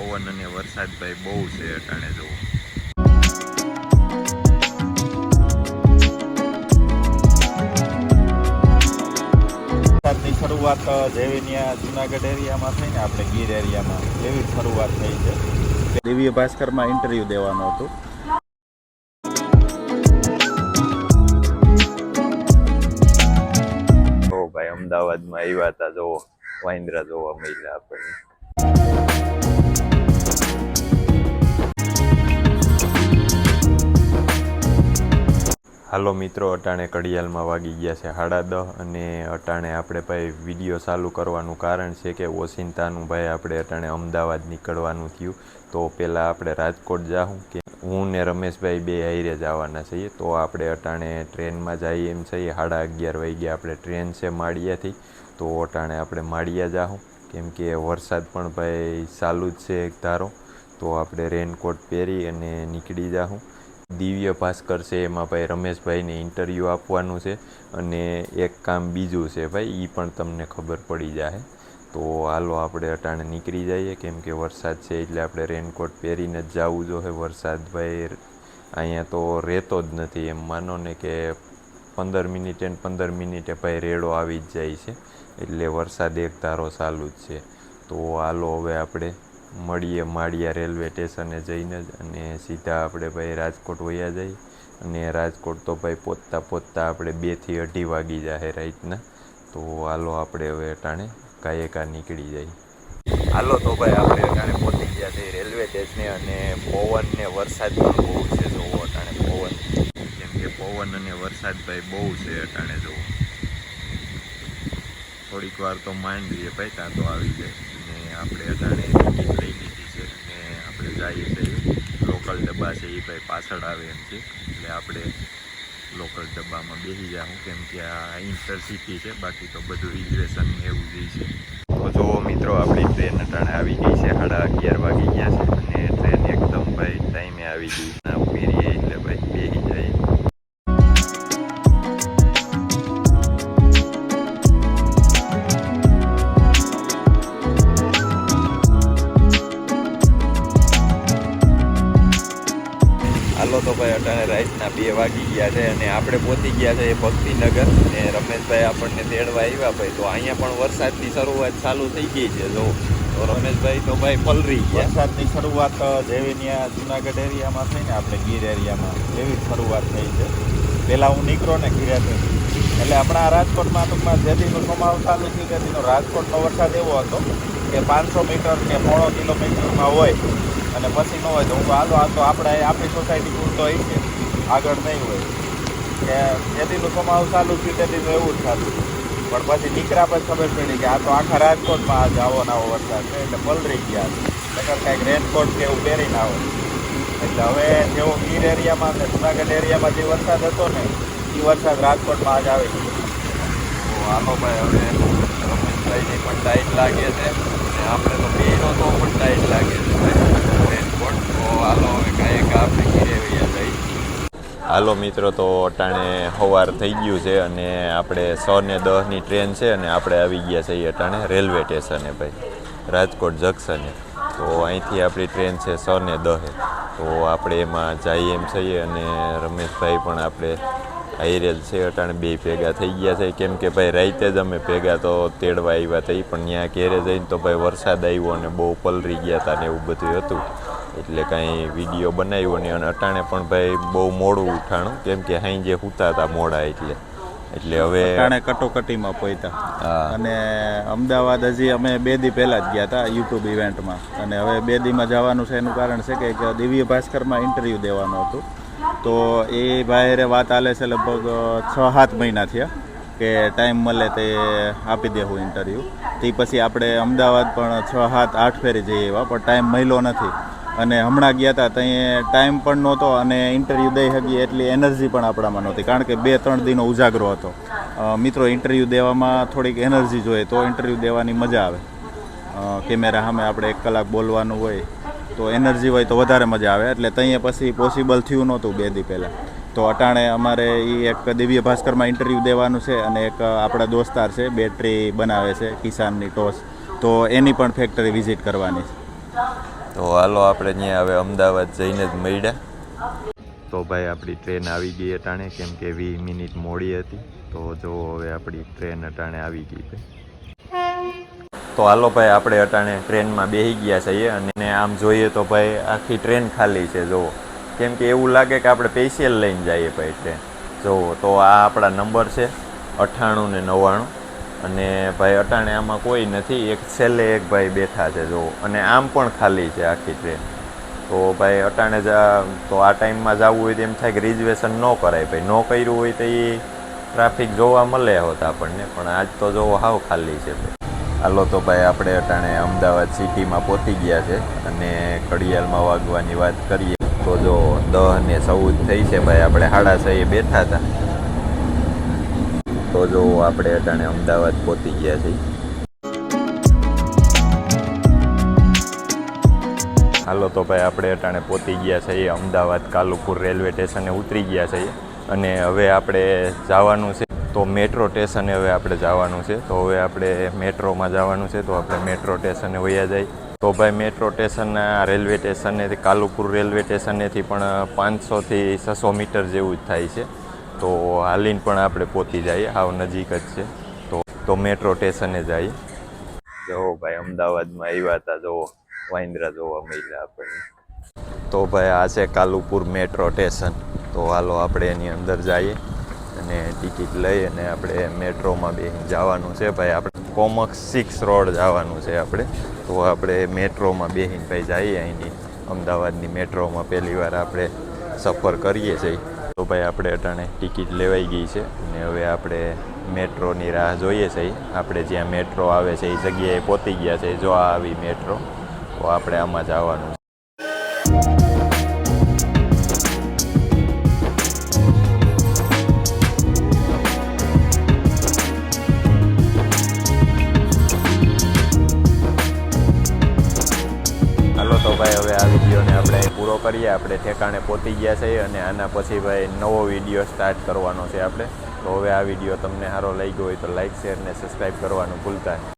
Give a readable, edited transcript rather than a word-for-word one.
પવન અને વરસાદ ભાઈ બહુ છે અટાણે જુઓ. વરસાદની શરૂઆત જેવી ત્યાં જુનાગઢ એરિયામાં થઈ ને આપણે ગીર એરિયામાં એવી જ શરૂઆત થઈ છે. દિવ્ય ભાસ્કરમાં ઇન્ટરવ્યૂ દેવાનું હતું. ભાઈ અમદાવાદમાં આવ્યા હતા જોવો, વાંદરા જોવા મળ્યા આપણને. હાલો મિત્રો, અટાણે ઘડિયાળમાં વાગી ગયા છે 10:30 અને અટાણે આપણે ભાઈ વિડીયો ચાલુ કરવાનું કારણ છે કે ઓશિંતાનું ભાઈ આપણે અટાણે અમદાવાદ નીકળવાનું થયું. તો પહેલાં આપણે રાજકોટ જાઉં કે હું ને રમેશભાઈ બે હારે જવાના છીએ. તો આપણે અટાણે ટ્રેનમાં જઈએ એમ છીએ. 11:30 વાગ્યા આપણે ટ્રેન છે માળિયાથી. તો અટાણે આપણે માળિયા જાઉં કેમ કે વરસાદ પણ ભાઈ ચાલુ જ છે એક ધારો. તો આપણે રેનકોટ પહેરી અને નીકળી જાઉં. દિવ્ય ભાસ્કર છે એમાં ભાઈ રમેશભાઈને ઇન્ટરવ્યૂ આપવાનું છે અને એક કામ બીજું છે ભાઈ, એ પણ તમને ખબર પડી જાય. તો હાલો આપણે અટાણે નીકળી જઈએ કેમ કે વરસાદ છે એટલે આપણે રેનકોટ પહેરીને જ જવું જોઈએ. વરસાદ ભાઈ અહીંયા તો રહેતો જ નથી, એમ માનો ને કે 15 મિનિટે ભાઈ રેડો આવી જ જાય છે. એટલે વરસાદ એક ધારો ચાલુ જ છે. તો હાલો હવે આપણે મળીએ માળિયા રેલવે સ્ટેશને જઈને જ અને સીધા આપણે ભાઈ રાજકોટ વયા જઈએ. અને રાજકોટ તો ભાઈ પહોંચતા આપણે 2 થી 2:30 વાગી જાય રાતના. તો હાલો આપણે હવે અટાણે કાયકા નીકળી જાય. હાલો તો ભાઈ આપણે અટાણે પહોંચી ગયા છે રેલવે સ્ટેશને અને પવન ને વરસાદ પણ બહુ છે. જોવો અટાણે પવન, કેમ કે પવન અને વરસાદ ભાઈ બહુ છે અટાણે જોવો. થોડીક વાર તો માંડ લઈએ ભાઈ, ત્યાં તો આવી જાય. અને આપણે અટાણે ટિકિટ લઈ લીધી છે અને આપણે જઈએ છીએ. લોકલ ડબ્બા છે એ ભાઈ પાછળ આવે એમ છે, એટલે આપણે લોકલ ડબ્બામાં બેસી જાઉં કેમ કે આ ઇન્ટરસિટી છે. બાકી તો બધું રિઝર્વેશન એવું જ છે. તો જુઓ મિત્રો, આપણી ટ્રેન અટાણે આવી ગઈ છે. 11:30 વાગી ગયા છે અને ટ્રેન એકદમ ભાઈ ટાઈમે આવી ગઈ. ઉભી રહીએ એટલે ભાઈ બેસી જાય. હાલો તો ભાઈ અટાણે રાતના 2 વાગી ગયા છે અને આપણે પહોંચી ગયા છે ભક્તિનગર. અને રમેશભાઈ આપણને તેડવા આવ્યા ભાઈ. તો અહીંયા પણ વરસાદની શરૂઆત ચાલુ થઈ ગઈ છે. જો તો રમેશભાઈ તો ભાઈ પલરી ગયા. વરસાદની શરૂઆત જેવી ત્યાં જુનાગઢ એરિયામાં થઈ ને આપણે ગીર એરિયામાં એવી જ શરૂઆત થઈ છે. પહેલાં હું નીકળો ને ઘીરેથી એટલે આપણા રાજકોટમાં ટૂંકમાં જેદીનું સમાવ ચાલુ થયું ત્યાંથીનો રાજકોટનો વરસાદ એવો હતો કે 500 મીટર કે 1.5 કિલોમીટરમાં હોય અને પછી ન હોય. તો હું હાલો આ તો આપણી સોસાયટી પૂરતો હોય છે, આગળ નહીં હોય. કે જેદીનું સમાવ ચાલુ થયું તેદીનું એવું જ થતું. પણ પછી નીકળ્યા પછી ખબર પડી કે આ તો આખા રાજકોટમાં આજે આવો ને આવો વરસાદ છે. એટલે પલરી ગયા નકર કાંઈક રેનકોટ કે એવું પહેરીને આવો. એટલે હવે જેવો ગીર એરિયામાં ને જુનાગઢ એરિયામાં જે વરસાદ હતો ને એ વરસાદ રાજકોટમાં આજ આવી ગયો. તો હાલો ભાઈ હવે રમેશભાઈની પણ ટાઈટ લાગે છે અને આપણે તો બેનો તો પણ ટાઈટ લાગે છે ભાઈ રેનકોટ. તો હાલો હવે કાંઈક આપણે ઘીરે વયા જઈએ. હાલો મિત્રો, તો અટાણે સવાર થઈ ગયું છે અને આપણે 6:10ની ટ્રેન છે અને આપણે આવી ગયા છીએ અટાણે રેલવે સ્ટેશને ભાઈ, રાજકોટ જંકશને. તો અહીંથી આપણી ટ્રેન છે 6:10. તો આપણે એમાં જઈએ એમ છીએ અને રમેશભાઈ પણ આપણે હાઈરેલ છે અટાણે બે ભેગા થઈ ગયા છે. કેમ કે ભાઈ રાતે જ અમે ભેગા તો તેડવા આવ્યા હતા, પણ ત્યાં ઘેરે જઈને તો ભાઈ વરસાદ આવ્યો અને બહુ પલરી ગયા હતા ને એવું બધું હતું. એટલે કાંઈ વિડીયો બનાવ્યો નહીં અને અટાણે પણ ભાઈ બહુ મોડું ઉઠાણું કેમ કે હાઈ જે સૂતા હતા મોડા. એટલે હવે અટાણે કટોકટીમાં પહોંચ્યા અને અમદાવાદ હજી અમે 2 દી પહેલાં જ ગયા હતા યુટ્યુબ ઇવેન્ટમાં. અને હવે 2 દીમાં જવાનું છે એનું કારણ છે કે દિવ્ય ભાસ્કરમાં ઇન્ટરવ્યૂ દેવાનું હતું. તો એ ભાઈ વાત ચાલે છે લગભગ 6-7 મહિના થયા કે ટાઈમ મળે તે આપી દેવું ઇન્ટરવ્યૂ. તે પછી આપણે અમદાવાદ પણ 6-7-8 ફેરી જઈએ એવા, પણ ટાઈમ મળ્યો નથી. અને હમણાં ગયા હતા ત્યાં ટાઈમ પણ નહોતો અને ઇન્ટરવ્યૂ દઈ શકીએ એટલી એનર્જી પણ આપણામાં નહોતી, કારણ કે 2-3 દીનો ઉજાગરો હતો. મિત્રો, ઇન્ટરવ્યૂ દેવામાં થોડીક એનર્જી જોઈએ તો ઇન્ટરવ્યૂ દેવાની મજા આવે. કેમેરા સામે આપણે 1 કલાક બોલવાનું હોય તો એનર્જી હોય તો વધારે મજા આવે. એટલે ત્યાં પછી પોસિબલ થયું નહોતું 2 દી પહેલાં. તો અટાણે અમારે એ એક દિવ્ય ભાસ્કરમાં ઇન્ટરવ્યૂ દેવાનું છે અને એક આપણા દોસ્તાર છે બેટરી બનાવે છે કિસાનની ટોસ, તો એની પણ ફેક્ટરી વિઝિટ કરવાની છે. તો હાલો આપણે ત્યાં હવે અમદાવાદ જઈને જ મળ્યા. તો ભાઈ આપણી ટ્રેન આવી ગઈ અટાણે, કેમ કે 20 મિનિટ મોડી હતી. તો જો હવે આપણી ટ્રેન અટાણે આવી ગઈ ભાઈ. તો હાલો ભાઈ આપણે અટાણે ટ્રેનમાં બેસી ગયા છીએ અને આમ જોઈએ તો ભાઈ આખી ટ્રેન ખાલી છે જુઓ. કેમ કે એવું લાગે કે આપણે સ્પેશિયલ લઈને જઈએ ભાઈ ટ્રેન. જુઓ તો આ આપણા નંબર છે 98 ને 99 અને ભાઈ અટાણે આમાં કોઈ નથી. એક છેલ્લે એક ભાઈ બેઠા છે જુઓ, અને આમ પણ ખાલી છે આખી ટ્રેન. તો ભાઈ અટાણે તો આ ટાઈમમાં જવું હોય તો એમ થાય કે રિઝર્વેશન ન કરાય ભાઈ. ન કર્યું હોય તો એ ટ્રાફિક જોવા મળે હોત આપણને, પણ આજ તો જોવો હાવ ખાલી છે ભાઈ. હાલો તો ભાઈ આપણે અટાણે અમદાવાદ સિટીમાં પહોંચી ગયા છે અને ઘડિયાળમાં વાગવાની વાત કરીએ તો જો 10 ને 14 થઈ છે ભાઈ. આપણે 6:30 બેઠા હતા. તો જો આપણે અટાણે અમદાવાદ પહોંચી ગયા છીએ. હાલો તો ભાઈ આપણે અટાણે પહોંચી ગયા છીએ અમદાવાદ કાલુપુર રેલવે સ્ટેશને ઉતરી ગયા છીએ અને હવે આપણે જવાનું છે તો મેટ્રો સ્ટેશને હવે આપણે જવાનું છે. તો હવે આપણે મેટ્રોમાં જવાનું છે, તો આપણે મેટ્રો સ્ટેશને વયા જાય. તો ભાઈ મેટ્રો સ્ટેશનના રેલવે સ્ટેશને કાલુપુર રેલવે સ્ટેશનેથી પણ 500 થી 600 મીટર જેવું જ થાય છે. તો હાલીને પણ આપણે પહોંચી જઈએ, હાવ નજીક જ છે. તો મેટ્રો સ્ટેશને જઈએ. જો ભાઈ અમદાવાદમાં આવ્યા હતા, જો વાંદરા જોવા મળ્યા આપણને. તો ભાઈ આ છે કાલુપુર મેટ્રો સ્ટેશન. તો હાલો આપણે એની અંદર જઈએ અને ટિકિટ લઈ અને આપણે મેટ્રોમાં બેસીને જવાનું છે ભાઈ. આપણે કોમક્સ 6 રોડ જવાનું છે આપણે. તો આપણે મેટ્રોમાં બેસીને ભાઈ જઈએ. અહીંની અમદાવાદની મેટ્રોમાં પહેલી વાર આપણે સફર કરીએ છીએ. તો ભાઈ આપણે અટાણે ટિકિટ લેવાઈ ગઈ છે અને હવે આપણે મેટ્રોની રાહ જોઈએ છીએ. આપણે જ્યાં મેટ્રો આવે છે એ જગ્યાએ પહોંચી ગયા છે. જો આ આવી મેટ્રો, તો આપણે આમાં જવાનું છે. હાલો તો ભાઈ હવે આ વિડીયોને આપણે પૂરો કરીએ. આપણે ઠેકાણે પહોંચી ગયા છીએ અને આના પછી ભાઈ નવો વિડીયો સ્ટાર્ટ કરવાનો છે આપણે. તો હવે આ વિડીયો તમને સારો લાગ્યો હોય તો લાઇક, શેર ને સબસ્ક્રાઈબ કરવાનું ભૂલતા નહીં.